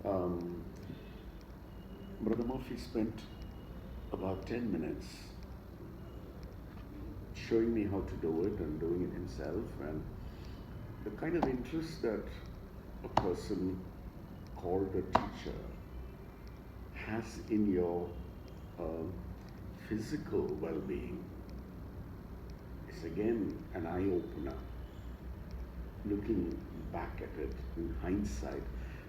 Um, Brother Murphy spent about 10 minutes showing me how to do it and doing it himself, and the kind of interest that a person called a teacher has in your uh, physical well-being is again an eye-opener. Looking back at it in hindsight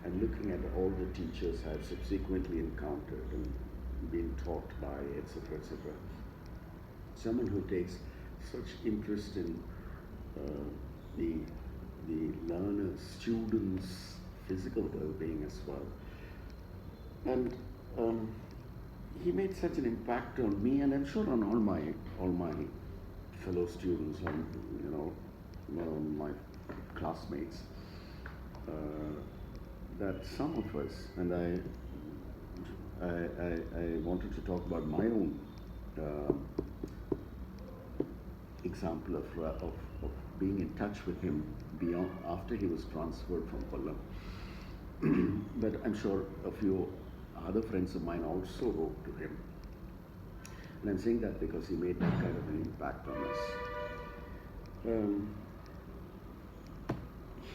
and looking at all the teachers I've subsequently encountered and been taught by, etc., etc. Someone who takes such interest in uh, the learners, students' physical well-being as well. And he made such an impact on me, and I'm sure on all my fellow students, on my classmates, uh, that some of us, and I wanted to talk about my own uh, example of being in touch with him beyond after he was transferred from Kollam. But I'm sure a few other friends of mine also wrote to him. And I'm saying that because he made that kind of an impact on us.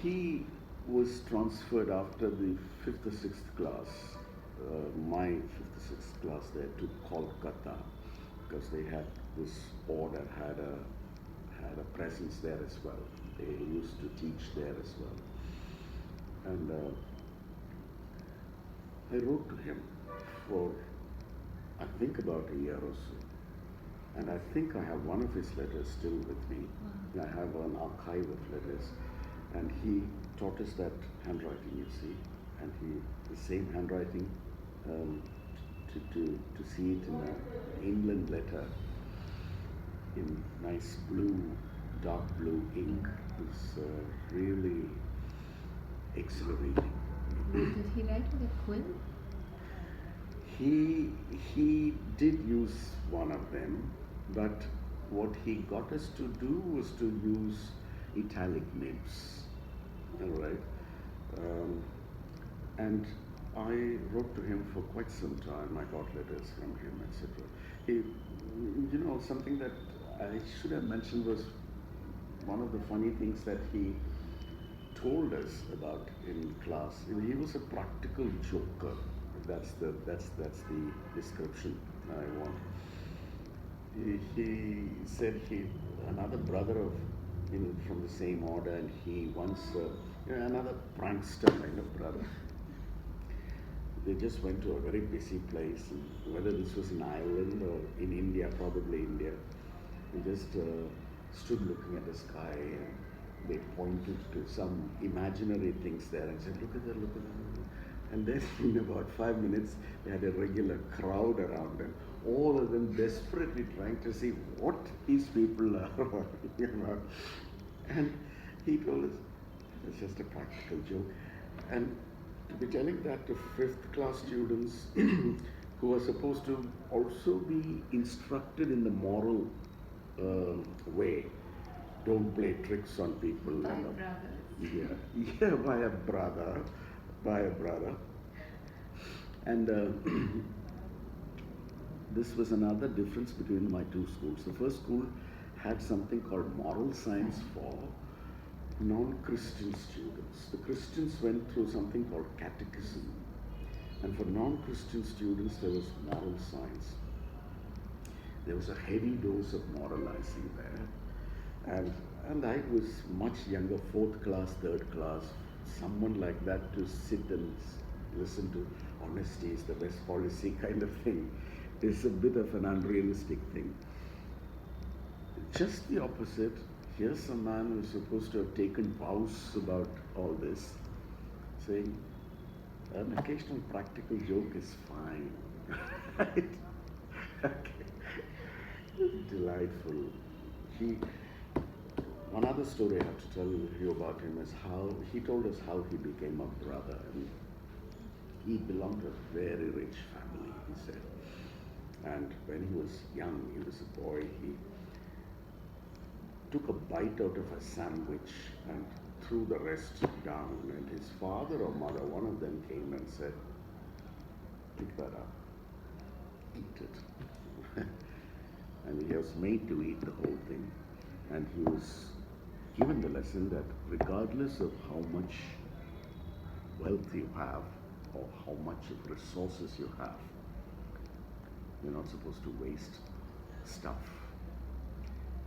He was transferred after the 5th or 6th class, my 5th or 6th class there, to Kolkata, because they had this order, had a presence there as well. They used to teach there as well. And I wrote to him for, I think, about a year or so. And I think I have one of his letters still with me. Wow. I have an archive of letters. And he taught us that handwriting, you see. And the same handwriting, to see it in an England letter in nice blue, dark blue ink was really exhilarating. Did he write with a quill? He did use one of them, but what he got us to do was to use italic nibs. All right. And I wrote to him for quite some time. I got letters from him, etc. Something that I should have mentioned was one of the funny things that he told us about in class. He was a practical joker. That's the description I want. He said another brother of from the same order, and he once another prankster kind of brother. They just went to a very busy place, and whether this was in Ireland or in India, probably India. They just stood looking at the sky, and they pointed to some imaginary things there and said, "Look at that, look at that." And then in about 5 minutes, they had a regular crowd around them, all of them desperately trying to see what these people are, And he told us, it's just a practical joke. And to be telling that to 5th class students who are supposed to also be instructed in the moral way, don't play tricks on people. By brothers. Yeah, by a brother. And this was another difference between my two schools. The first school had something called moral science for non-Christian students. The Christians went through something called catechism. And for non-Christian students, there was moral science. There was a heavy dose of moralizing there. And I was much younger, 4th class, 3rd class, someone like that to sit and listen to honesty is the best policy kind of thing is a bit of an unrealistic thing. Just the opposite. Here's a man who's supposed to have taken vows about all this, saying an occasional practical joke is fine. Right? Okay. Delightful. One other story I have to tell you about him is how he told us how he became a brother. And he belonged to a very rich family, he said. And when he was young, he was a boy, he took a bite out of a sandwich and threw the rest down, and his father or mother, one of them came and said, pick that up, eat it. And he was made to eat the whole thing. And he was given the lesson that regardless of how much wealth you have or how much of resources you have, you're not supposed to waste stuff.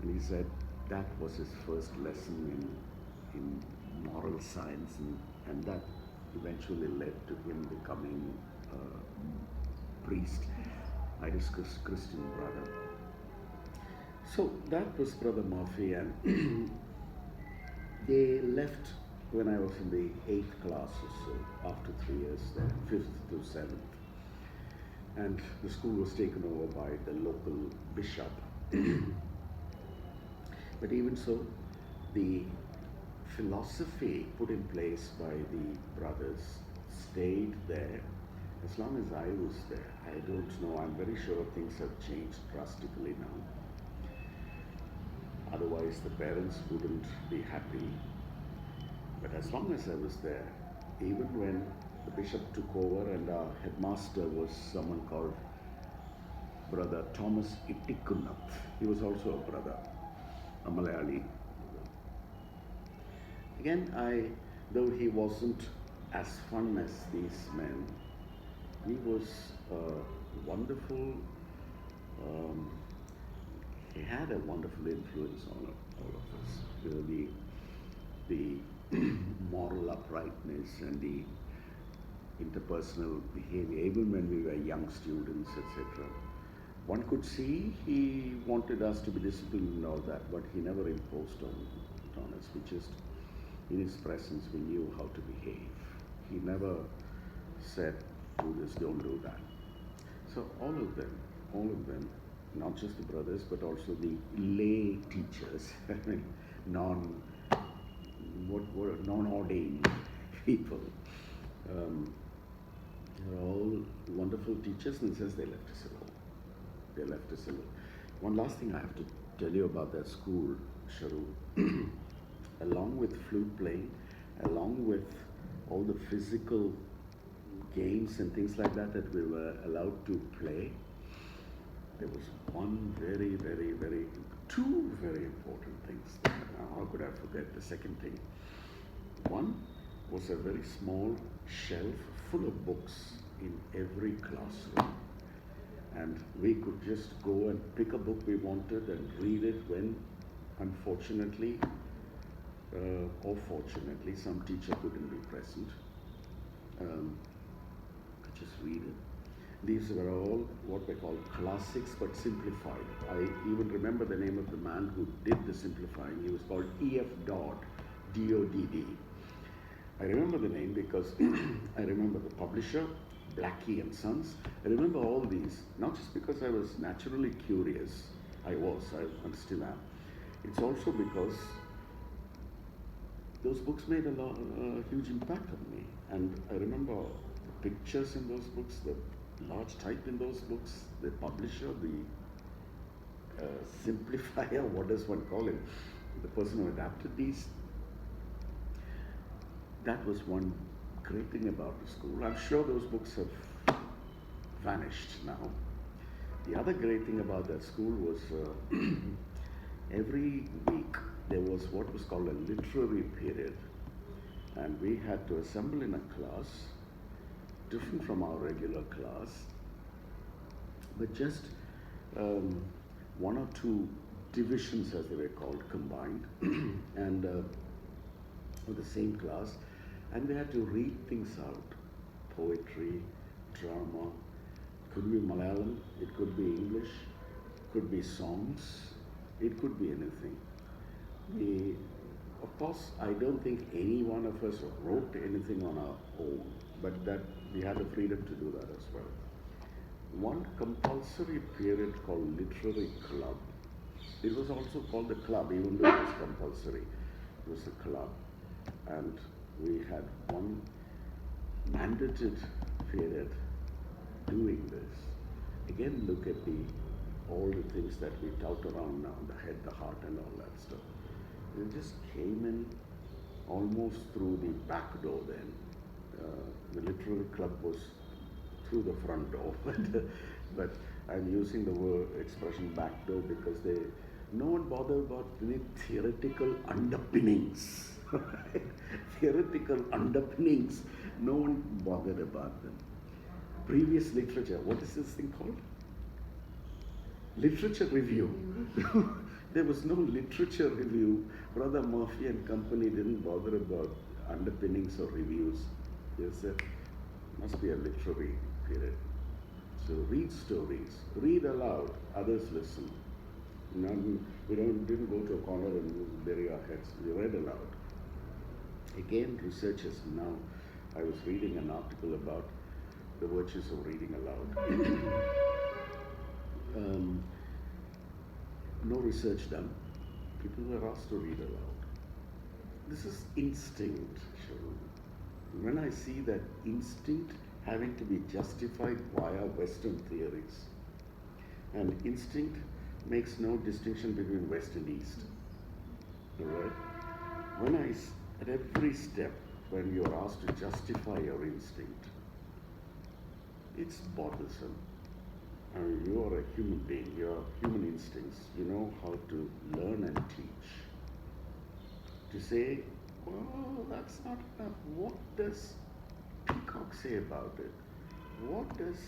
And he said that was his first lesson in moral science, and that eventually led to him becoming a priest. I discussed Christian brother. So that was Brother Murphy, and they left when I was in the 8th class or so, after 3 years there, 5th to 7th. And the school was taken over by the local bishop. But even so, the philosophy put in place by the brothers stayed there as long as I was there. I don't know, I'm very sure things have changed drastically now. Otherwise, the parents wouldn't be happy. But as long as I was there, even when the bishop took over and our headmaster was someone called Brother Thomas Ittikunath. He was also a brother, a Malayali. Again, though he wasn't as fun as these men, he was wonderful. He had a wonderful influence on all of us. You know, the moral uprightness and the interpersonal behavior, even when we were young students, etc. One could see he wanted us to be disciplined and all that, but he never imposed on us. We just, in his presence, we knew how to behave. He never said, do this, don't do that. So all of them, not just the brothers, but also the lay teachers, I mean, non-ordained people. They're all wonderful teachers, and says they left us alone. They left us alone. One last thing I have to tell you about that school, Sharu. Along with flute playing, along with all the physical games and things like that we were allowed to play, there was two very important things. Now, how could I forget the second thing? One was a very small shelf full of books in every classroom. And we could just go and pick a book we wanted and read it when, unfortunately, or fortunately, some teacher couldn't be present. Just read it. These were all what they call classics, but simplified. I even remember the name of the man who did the simplifying. He was called E.F. Dodd, D-O-D-D. I remember the name because I remember the publisher, Blackie and Sons. I remember all these, not just because I was naturally curious. I still am. It's also because those books made a huge impact on me. And I remember the pictures in those books, the large type in those books, the publisher, the simplifier, what does one call him? The person who adapted these. That was one great thing about the school. I'm sure those books have vanished now. The other great thing about that school was every week there was what was called a literary period, and we had to assemble in a class different from our regular class, but just one or two divisions, as they were called, combined, and with the same class, and we had to read things out, poetry, drama, could be Malayalam, it could be English, could be songs, it could be anything. Of course, I don't think any one of us wrote anything on our own, but that we had the freedom to do that as well. One compulsory period called literary club. It was also called the club, even though it was compulsory. It was a club, and we had one mandated period doing this. Again, look at all the things that we tout around now, the head, the heart, and all that stuff. It just came in almost through the back door then. The literary club was through the front door, but I'm using the word expression back door because no one bothered about any theoretical underpinnings. Theoretical underpinnings, no one bothered about them. Previous literature, what is this thing called? Literature review. There was no literature review. Brother Murphy and company didn't bother about underpinnings or reviews. They said, must be a literary period. So read stories, read aloud, others listen. We didn't go to a corner and bury our heads. We read aloud. Again, researchers now, I was reading an article about the virtues of reading aloud. No research done. People were asked to read aloud. This is instinct, Sharon. When I see that instinct having to be justified via Western theories, and instinct makes no distinction between West and East. All right? At every step, when you're asked to justify your instinct, it's bothersome. I mean, you are a human being, you have human instincts, you know how to learn and teach. To say, well, that's not enough. What does Peacock say about it? What does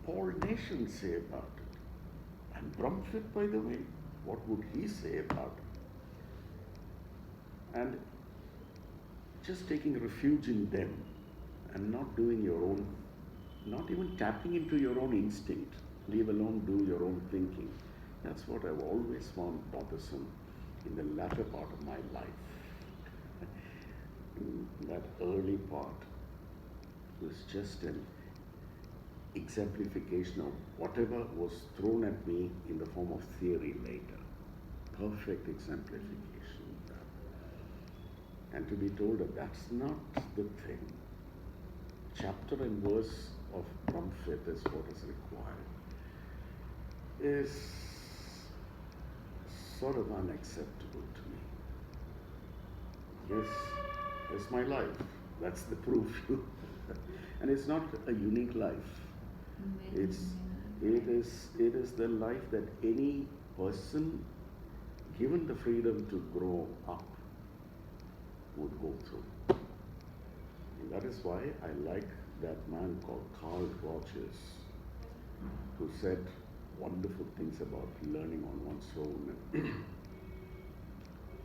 Paul Nation say about it? And Bromurphy, by the way, what would he say about it? And just taking refuge in them and not doing your own, not even tapping into your own instinct, leave alone do your own thinking. That's what I've always found bothersome in the latter part of my life. That early part was just an exemplification of whatever was thrown at me in the form of theory later. Perfect exemplification. And to be told that that's not the thing. Chapter and verse of Bromurphy is what is required. Is sort of unacceptable to me. Yes, it's my life. That's the proof. And it's not a unique life. It is the life that any person given the freedom to grow up would go through. And that is why I like that man called Carl Rogers, who said wonderful things about learning on one's own.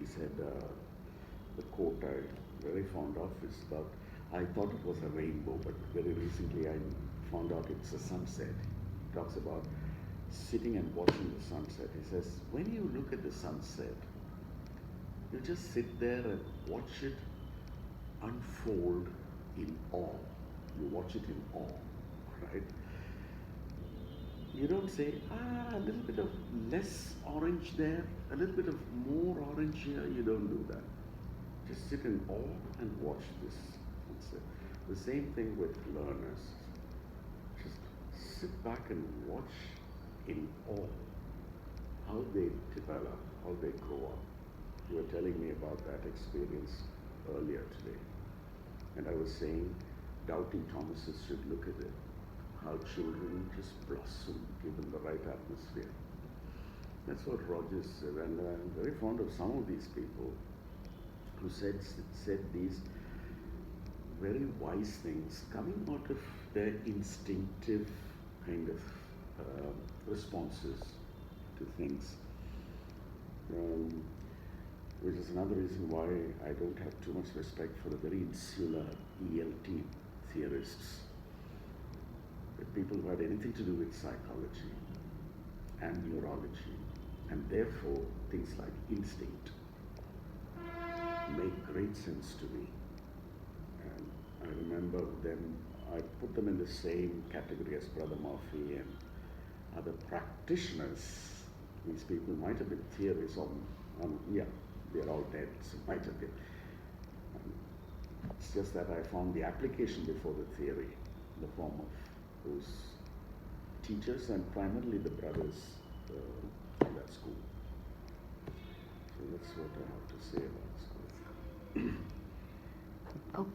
He said, the quote I'm very fond of is about, I thought it was a rainbow, but very recently I found out it's a sunset. He talks about sitting and watching the sunset. He says, when you look at the sunset, you just sit there and watch it unfold in awe. You watch it in awe, right? You don't say, a little bit of less orange there, a little bit of more orange here. You don't do that. Just sit in awe and watch this sunset. The same thing with learners. Just sit back and watch in awe how they develop, how they grow up. You were telling me about that experience earlier today. And I was saying, doubting Thomases should look at it, how children just blossom given the right atmosphere. That's what Rogers said, and I'm very fond of some of these people who said these very wise things coming out of their instinctive kind of responses to things. Which is another reason why I don't have too much respect for the very insular ELT theorists, the people who had anything to do with psychology and neurology, and therefore things like instinct make great sense to me. And I remember them, I put them in the same category as Brother Murphy and other practitioners. These people might have been theorists they're all dead, so it might have been. It's just that I found the application before the theory in the form of those teachers and primarily the brothers in that school. So that's what I have to say about school.